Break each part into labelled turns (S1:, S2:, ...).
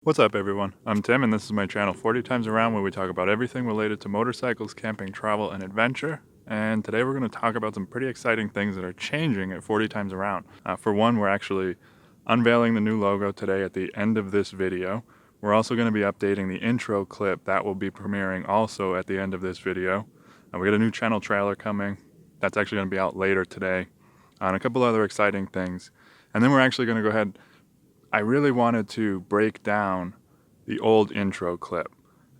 S1: What's up everyone, I'm Tim and this is my channel 40 Times Around, where we talk about everything related to motorcycles, camping, travel, and adventure. And today we're going to talk about some pretty exciting things that are changing at 40 Times Around. For one, we're actually unveiling the new logo today at the end of this video. We're also going to be updating the intro clip that will be premiering also at the end of this video. We got a new channel trailer coming that's actually going to be out later today, and a couple other exciting things. And then we're actually going to go ahead. I really wanted to break down the old intro clip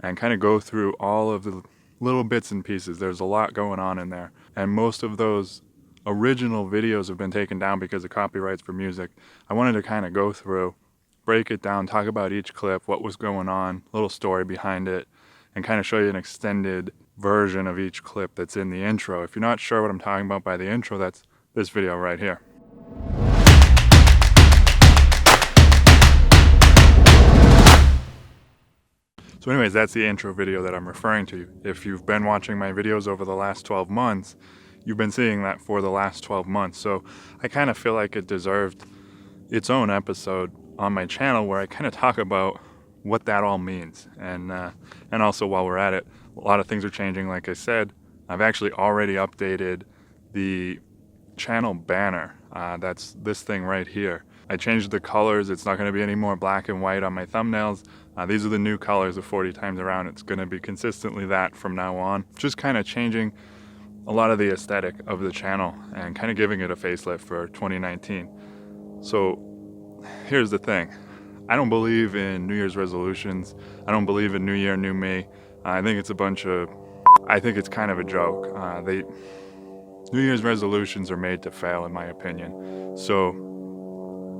S1: and kind of go through all of the little bits and pieces. There's a lot going on in there, and most of those original videos have been taken down because of copyrights for music. I wanted to kind of go through, break it down, talk about each clip, what was going on, little story behind it, and kind of show you an extended version of each clip that's in the intro. If you're not sure what I'm talking about by the intro, that's this video right here. So anyways, that's the intro video that I'm referring to. If you've been watching my videos over the last 12 months, you've been seeing that for the last 12 months. So I kind of feel like it deserved its own episode on my channel where I kind of talk about what that all means. And also, while we're at it, a lot of things are changing. Like I said, I've actually already updated the channel banner. That's this thing right here. I changed the colors. It's not going to be any more black and white on my thumbnails. These are the new colors of 40 Times Around. It's going to be consistently that from now on. Just kind of changing a lot of the aesthetic of the channel and kind of giving it a facelift for 2019. So here's the thing. I don't believe in New Year's resolutions. I don't believe in New Year, New Me. I think it's kind of a joke. New Year's resolutions are made to fail, in my opinion. So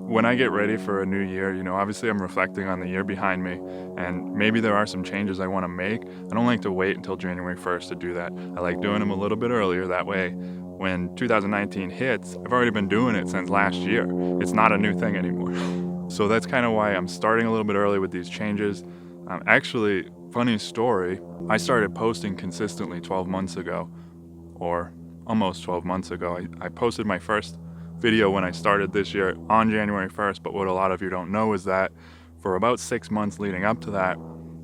S1: when I get ready for a new year, obviously I'm reflecting on the year behind me, and maybe there are some changes I want to make. I don't like to wait until January 1st to do that. I like doing them a little bit earlier. That way, when 2019 hits, I've already been doing it since last year. It's not a new thing anymore. So that's kind of why I'm starting a little bit early with these changes. Actually, funny story, I started posting consistently 12 months ago, or almost 12 months ago. I posted my first video when I started this year on January 1st, but what a lot of you don't know is that for about 6 months leading up to that,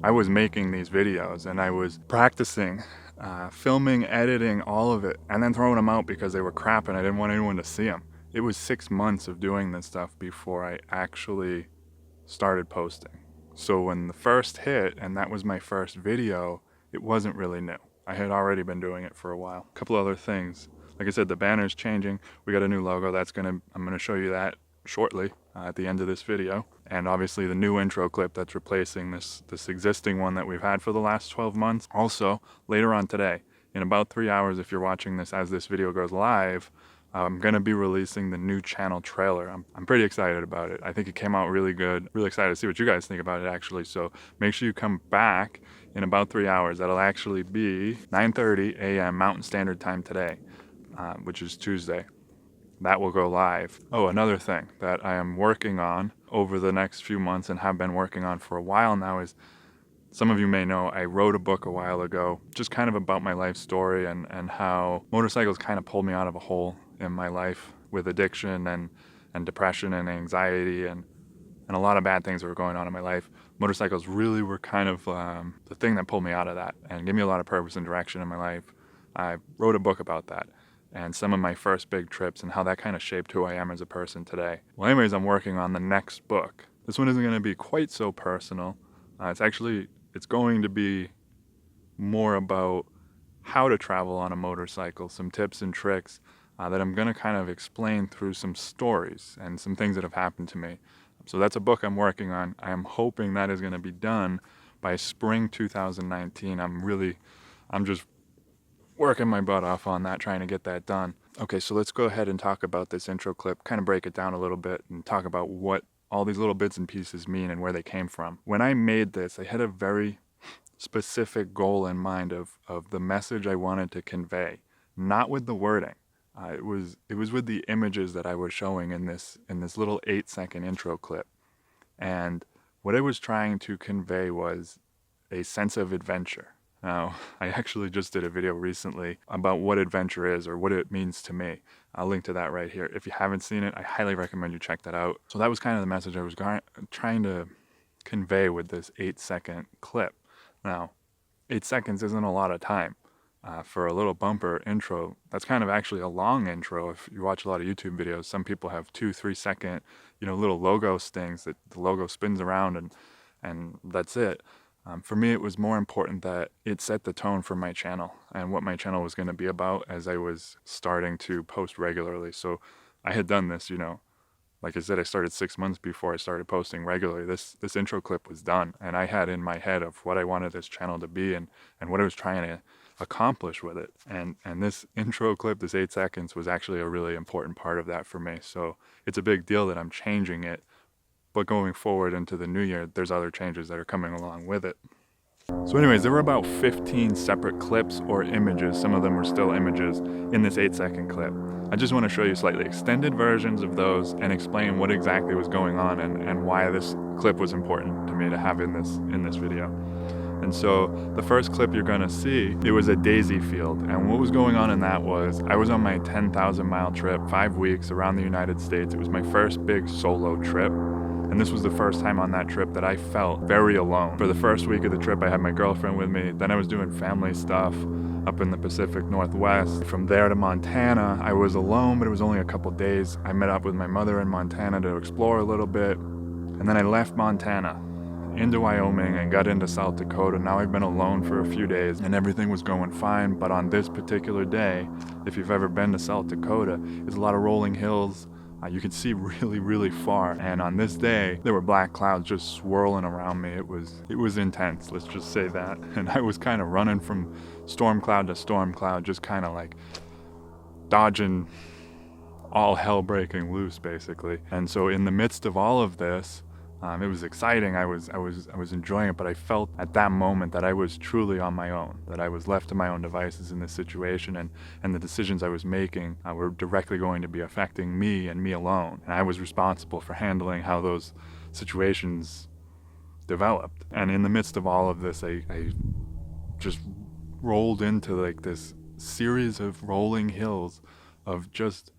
S1: I was making these videos and I was practicing, filming, editing, all of it, and then throwing them out because they were crap and I didn't want anyone to see them. It was 6 months of doing this stuff before I actually started posting. So when the first hit, and that was my first video, it wasn't really new. I had already been doing it for a while. A couple other things. Like I said, the banner's changing. We got a new logo. I'm gonna show you that shortly at the end of this video. And obviously the new intro clip that's replacing this existing one that we've had for the last 12 months. Also, later on today, in about 3 hours, if you're watching this as this video goes live, I'm gonna be releasing the new channel trailer. I'm pretty excited about it. I think it came out really good. Really excited to see what you guys think about it actually. So make sure you come back in about 3 hours. That'll actually be 9:30 a.m. Mountain Standard Time today, which is Tuesday. That will go live. Oh, another thing that I am working on over the next few months and have been working on for a while now is, some of you may know, I wrote a book a while ago, just kind of about my life story and how motorcycles kind of pulled me out of a hole in my life with addiction and depression and anxiety and a lot of bad things that were going on in my life. Motorcycles really were kind of the thing that pulled me out of that and gave me a lot of purpose and direction in my life. I wrote a book about that and some of my first big trips and how that kind of shaped who I am as a person today. Well, anyways, I'm working on the next book. This one isn't going to be quite so personal. It's going to be more about how to travel on a motorcycle, some tips and tricks that I'm going to kind of explain through some stories and some things that have happened to me. So that's a book I'm working on. I am hoping that is going to be done by spring 2019. I'm just working my butt off on that, trying to get that done. Okay, so let's go ahead and talk about this intro clip, kind of break it down a little bit and talk about what all these little bits and pieces mean and where they came from. When I made this, I had a very specific goal in mind of the message I wanted to convey, not with the wording. It was with the images that I was showing in this little 8-second intro clip. And what I was trying to convey was a sense of adventure. Now, I actually just did a video recently about what adventure is or what it means to me. I'll link to that right here. If you haven't seen it, I highly recommend you check that out. So that was kind of the message I was trying to convey with this 8-second clip. Now, 8 seconds isn't a lot of time. For a little bumper intro, that's kind of actually a long intro. If you watch a lot of YouTube videos, some people have 2-3 second, little logo stings that the logo spins around and that's it. For me, it was more important that it set the tone for my channel and what my channel was going to be about as I was starting to post regularly. So I had done this, like I said, I started 6 months before I started posting regularly. This intro clip was done, and I had in my head of what I wanted this channel to be and what I was trying to accomplish with it. And this intro clip, this 8 seconds, was actually a really important part of that for me. So it's a big deal that I'm changing it. But going forward into the new year, there's other changes that are coming along with it. So anyways, there were about 15 separate clips or images, some of them were still images, in this 8-second clip. I just want to show you slightly extended versions of those and explain what exactly was going on and why this clip was important to me to have in this video. And so the first clip you're going to see, it was a daisy field, and what was going on in that was I was on my 10,000 mile trip, 5 weeks around the United States. It was my first big solo trip. And this was the first time on that trip that I felt very alone. For the first week of the trip, I had my girlfriend with me. Then I was doing family stuff up in the Pacific Northwest. From there to Montana, I was alone, but it was only a couple days. I met up with my mother in Montana to explore a little bit. And then I left Montana into Wyoming and got into South Dakota. Now I've been alone for a few days and everything was going fine. But on this particular day, if you've ever been to South Dakota, it's a lot of rolling hills. You could see really, really far. And on this day, there were black clouds just swirling around me. It was intense, let's just say that. And I was kind of running from storm cloud to storm cloud, just kind of like dodging all hell breaking loose, basically. And so in the midst of all of this, it was exciting. I was enjoying it, but I felt at that moment that I was truly on my own, that I was left to my own devices in this situation, and the decisions I was making were directly going to be affecting me and me alone. And I was responsible for handling how those situations developed. And in the midst of all of this, I just rolled into like this series of rolling hills of just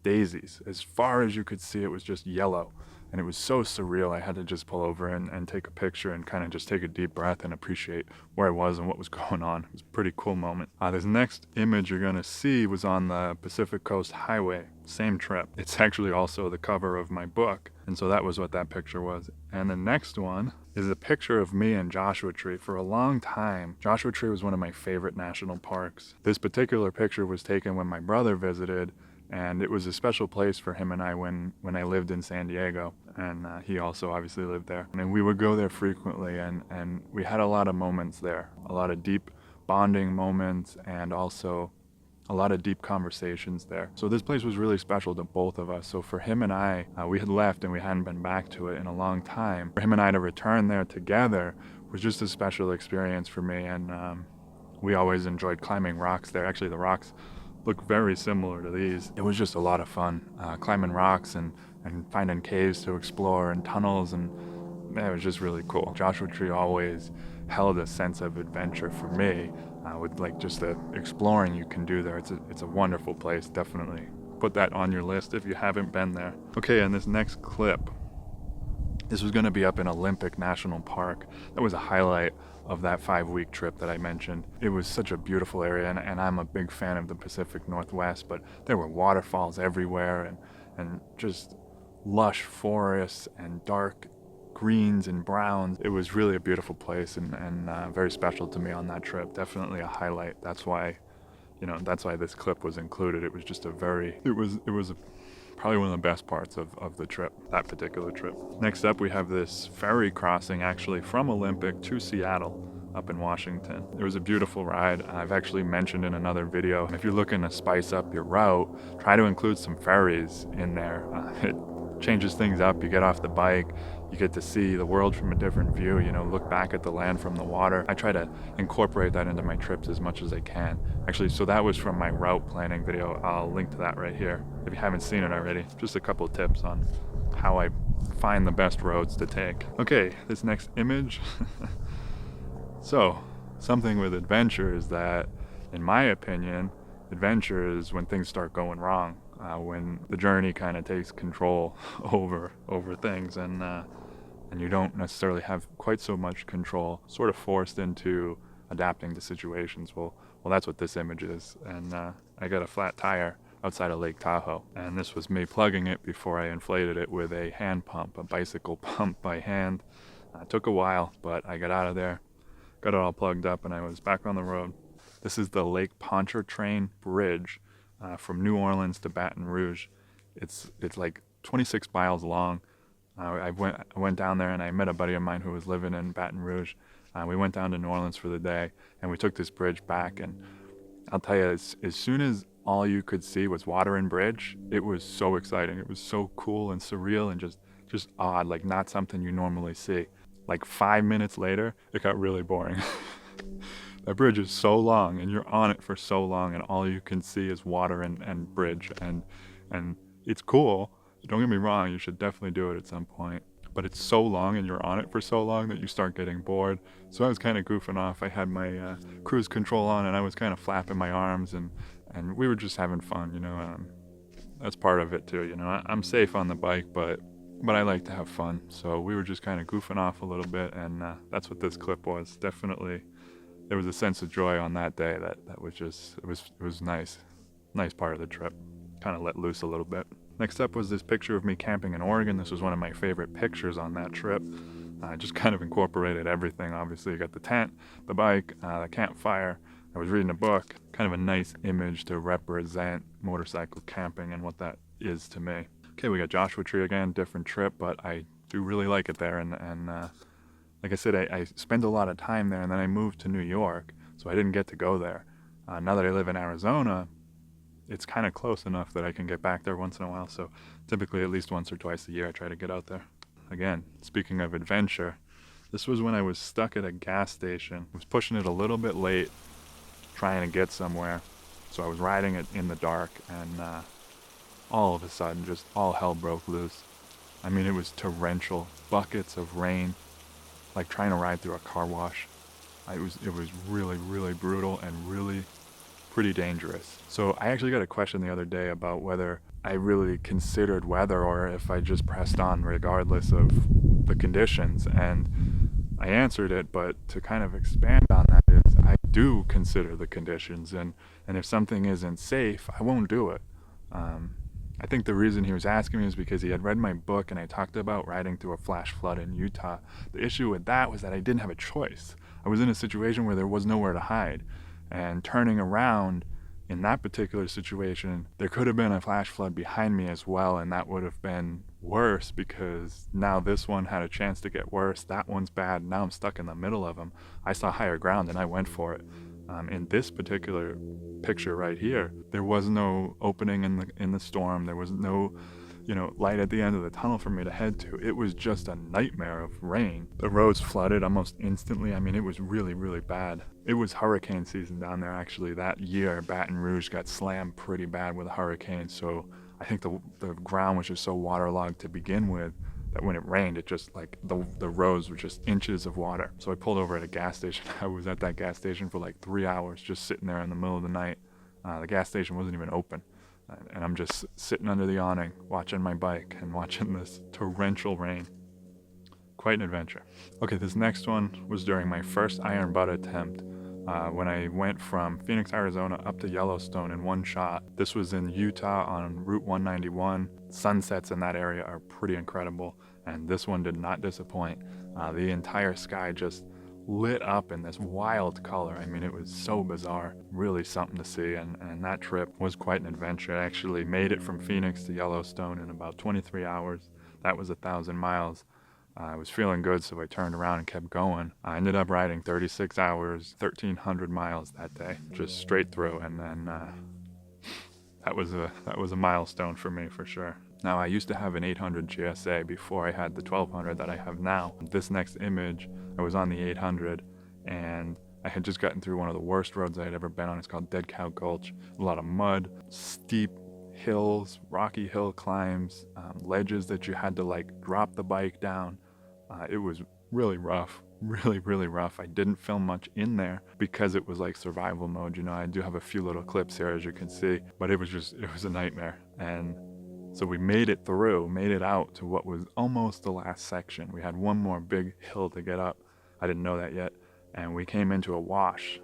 S1: daisies. As far as you could see, it was just yellow. And it was so surreal, I had to just pull over and take a picture and kind of just take a deep breath and appreciate where I was and what was going on. It was a pretty cool moment. This next image you're going to see was on the Pacific Coast Highway, same trip. It's actually also the cover of my book, and so that was what that picture was. And the next one is a picture of me and Joshua Tree. For a long time, Joshua Tree was one of my favorite national parks. This particular picture was taken when my brother visited, and it was a special place for him and I when I lived in San Diego, and he also obviously lived there. And we would go there frequently, and we had a lot of moments there, a lot of deep bonding moments, and also a lot of deep conversations there. So this place was really special to both of us. So for him and I, we had left and we hadn't been back to it in a long time. For him and I to return there together was just a special experience for me, and we always enjoyed climbing rocks there. Actually, the rocks look very similar to these. It was just a lot of fun, climbing rocks and finding caves to explore and tunnels, and it was just really cool. Joshua Tree always held a sense of adventure for me, with like just the exploring you can do there. It's a wonderful place. Definitely put that on your list if you haven't been there. Okay, and this next clip, this was going to be up in Olympic National Park. That was a highlight of that 5-week trip that I mentioned. It was such a beautiful area, and I'm a big fan of the Pacific Northwest, but there were waterfalls everywhere and just lush forests and dark greens and browns. It was really a beautiful place and very special to me on that trip. Definitely a highlight. That's why this clip was included. It was just probably one of the best parts of the trip, that particular trip. Next up, we have this ferry crossing actually from Olympic to Seattle up in Washington. It was a beautiful ride. I've actually mentioned in another video, if you're looking to spice up your route, try to include some ferries in there. It changes things up. You get off the bike, you get to see the world from a different view, look back at the land from the water. I try to incorporate that into my trips as much as I can. Actually, so that was from my route planning video. I'll link to that right here if you haven't seen it already. Just a couple of tips on how I find the best roads to take. Okay, this next image. So, something with adventure is that, in my opinion, adventure is when things start going wrong. When the journey kind of takes control over things, and and you don't necessarily have quite so much control, sort of forced into adapting to situations. Well, that's what this image is. And I got a flat tire outside of Lake Tahoe, and this was me plugging it before I inflated it with a hand pump, a bicycle pump by hand. It took a while, but I got out of there, got it all plugged up, and I was back on the road. This is the Lake Pontchartrain bridge from New Orleans to Baton Rouge. It's like 26 miles long. I went down there and I met a buddy of mine who was living in Baton Rouge. We went down to New Orleans for the day, and we took this bridge back. And I'll tell you, as soon as all you could see was water and bridge, it was so exciting. It was so cool and surreal and just odd, like not something you normally see. Like 5 minutes later, it got really boring. That bridge is so long, and you're on it for so long, and all you can see is water and bridge, and it's cool. Don't get me wrong, you should definitely do it at some point. But it's so long, and you're on it for so long that you start getting bored. So I was kind of goofing off. I had my cruise control on, and I was kind of flapping my arms, and we were just having fun, you know. That's part of it too, you know. I'm safe on the bike, but I like to have fun. So we were just kind of goofing off a little bit, and that's what this clip was. Definitely, there was a sense of joy on that day that was just, it was nice part of the trip. Kind of let loose a little bit. Next up was this picture of me camping in Oregon. This was one of my favorite pictures on that trip. I just kind of incorporated everything. Obviously, you got the tent, the bike, the campfire. I was reading a book. Kind of a nice image to represent motorcycle camping and what that is to me. Okay, we got Joshua Tree again, different trip, but I do really like it there. And like I said, I spent a lot of time there, and then I moved to New York, so I didn't get to go there. Now that I live in Arizona, it's kind of close enough that I can get back there once in a while. So typically at least once or twice a year I try to get out there. Again, speaking of adventure, this was when I was stuck at a gas station. I was pushing it a little bit late, trying to get somewhere. So I was riding it in the dark, and all of a sudden just all hell broke loose. I mean, it was torrential, buckets of rain, like trying to ride through a car wash. It was really, really brutal and really pretty dangerous. So I actually got a question the other day about whether I really considered weather or if I just pressed on regardless of the conditions, and I answered it, but to kind of expand on that is I do consider the conditions, and if something isn't safe, I won't do it. I think the reason he was asking me is because he had read my book and I talked about riding through a flash flood in Utah. The issue with that was that I didn't have a choice. I was in a situation where there was nowhere to hide. And turning around in that particular situation, there could have been a flash flood behind me as well, and that would have been worse because now this one had a chance to get worse. That one's bad. Now I'm stuck in the middle of them. I saw higher ground and I went for it. In this particular picture right here, there was no opening in the storm. There was no, light at the end of the tunnel for me to head to. It was just a nightmare of rain. The roads flooded almost instantly. I mean, it was really, really bad. It was hurricane season down there, actually. That year, Baton Rouge got slammed pretty bad with a hurricane, so I think the ground was just so waterlogged to begin with that when it rained, it just, like, the roads were just inches of water. So I pulled over at a gas station. I was at that gas station for like 3 hours, just sitting there in the middle of the night. The gas station wasn't even open. And I'm just sitting under the awning, watching my bike and watching this torrential rain. Quite an adventure. Okay, this next one was during my first iron butt attempt, when I went from Phoenix, Arizona up to Yellowstone in one shot. This was in Utah on Route 191. Sunsets in that area are pretty incredible, and this one did not disappoint. The entire sky just lit up in this wild color. I mean, it was so bizarre, really something to see, and that trip was quite an adventure. I actually made it from Phoenix to Yellowstone in about 23 hours. That was 1,000 miles. I was feeling good, so I turned around and kept going. I ended up riding 36 hours, 1,300 miles that day, just straight through, and then that was a milestone for me for sure. Now, I used to have an 800 GSA before I had the 1200 that I have now. This next image, I was on the 800, and I had just gotten through one of the worst roads I had ever been on. It's called Cow Gulch. A lot of mud, steep hills, rocky hill climbs, ledges that you had to like drop the bike down. It was really rough, really, really rough. I didn't film much in there because it was like survival mode. I do have a few little clips here, as you can see, but it was a nightmare. And So we made it through, made it out to what was almost the last section. We had one more big hill to get up. I didn't know that yet. And we came into a wash,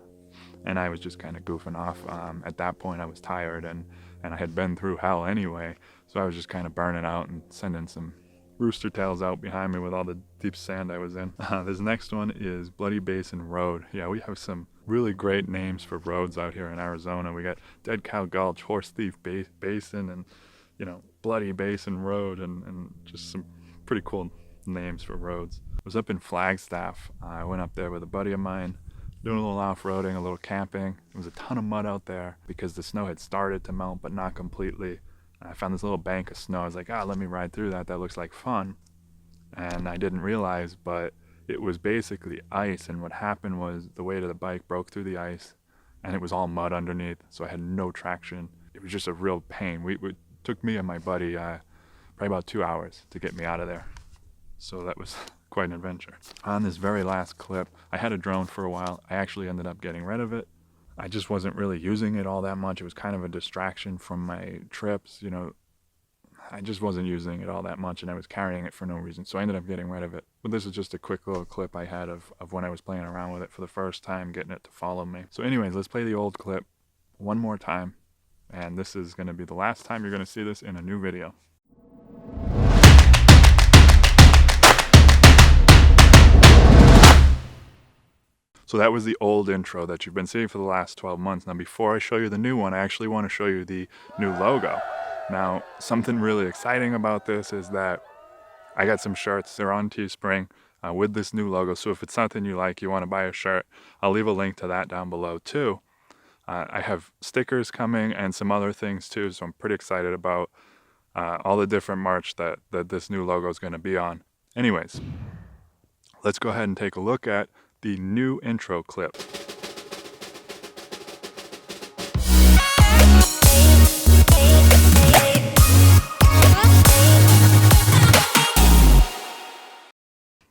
S1: and I was just kind of goofing off. At that point I was tired, and I had been through hell anyway. So I was just kind of burning out and sending some rooster tails out behind me with all the deep sand I was in. This next one is Bloody Basin Road. Yeah, we have some really great names for roads out here in Arizona. We got Dead Cow Gulch, Horse Thief Basin, and Bloody Basin Road, and just some pretty cool names for roads. I was up in Flagstaff. I went up there with a buddy of mine, doing a little off-roading, a little camping. There was a ton of mud out there because the snow had started to melt, but not completely. I found this little bank of snow. I was like, let me ride through that. That looks like fun. And I didn't realize, but it was basically ice. And what happened was the weight of the bike broke through the ice, and it was all mud underneath. So I had no traction. It was just a real pain. It took me and my buddy probably about 2 hours to get me out of there. So that was quite an adventure. On this very last clip, I had a drone for a while. I actually ended up getting rid of it. I just wasn't really using it all that much. It was kind of a distraction from my trips, I just wasn't using it all that much, and I was carrying it for no reason. So I ended up getting rid of it. But this is just a quick little clip I had of when I was playing around with it for the first time, getting it to follow me. So anyways, let's play the old clip one more time. And this is going to be the last time you're going to see this in a new video. So that was the old intro that you've been seeing for the last 12 months. Now, before I show you the new one, I actually want to show you the new logo. Now, something really exciting about this is that I got some shirts. They're on Teespring with this new logo. So if it's something you like, you want to buy a shirt, I'll leave a link to that down below too. I have stickers coming and some other things too. So I'm pretty excited about all the different merch that this new logo is going to be on. Anyways, let's go ahead and take a look at the new intro clip.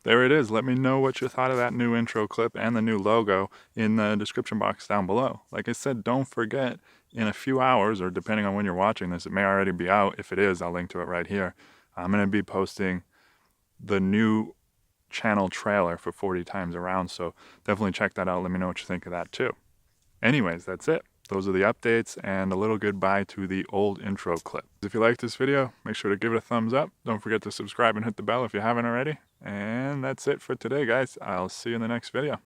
S1: There it is. Let me know what you thought of that new intro clip and the new logo in the description box down below. Like I said, don't forget, in a few hours, or depending on when you're watching this, it may already be out. If it is, I'll link to it right here. I'm going to be posting the new channel trailer for 40 Times Around, so definitely check that out. Let me know what you think of that too. Anyways, that's it. Those are the updates and a little goodbye to the old intro clip. If you liked this video, make sure to give it a thumbs up. Don't forget to subscribe and hit the bell if you haven't already. And that's it for today, guys. I'll see you in the next video.